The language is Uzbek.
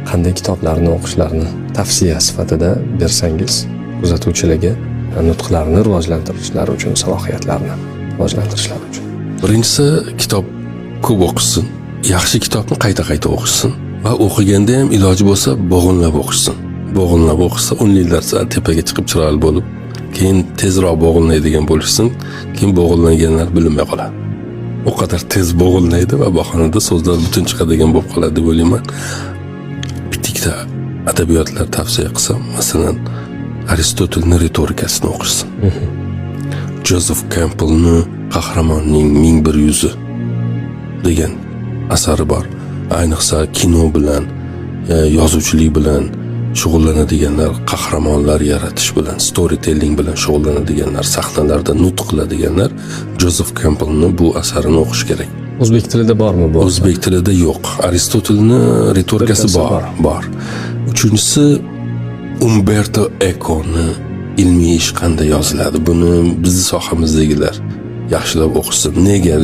qanday kitoblarni o'qishlarini tavsiya sifatida bersangiz kuzatuvchilarga nutqlarini rivojlantirishlari uchun, salohiyatlarini rivojlantirishlari uchun. Birinchisi, kitob ko'p o'qisin. Yaxshi kitobni qayta-qayta o'qisin va o'qiganda ham iloji bo'lsa bo'g'inlab o'qisin. Bo'g'inlab o'qisa 10 yillar tepaga chiqib chiroyli bo'lib, keyin tezroq bo'g'ilmaydigan bo'lishsin, keyin bo'g'illanganlar bilinmay qoladi. O qadar tez bo'g'ilmaydi va bahonada so'zlar butun chiqadigan bo'lib qoladi deb o'ylayman. Bitta adabiyotlar tavsiya qilsam, masalan, Aristotelning ritorikasini o'qisin. Joseph Campbell'ni Qahramonning 1001 yuzi degan asari bor. Ayniqsa kino bilan, yozuvchilik bilan shug'ullanadiganlar, qahramonlar yaratish bilan, storytelling bilan shug'ullanadiganlar, sahnalarda nutq qiladiganlar Joseph Campbell'ni bu asarini o'qish kerak. O'zbek tilida bormi bu? O'zbek tilida yo'q. Aristotelning ritorikasi bor. Uchinchisi, Umberto Eco'ni ilmiy ish qanday yoziladi? Buni bizning sohamizdagilar yaxshilab o'qisin. Nega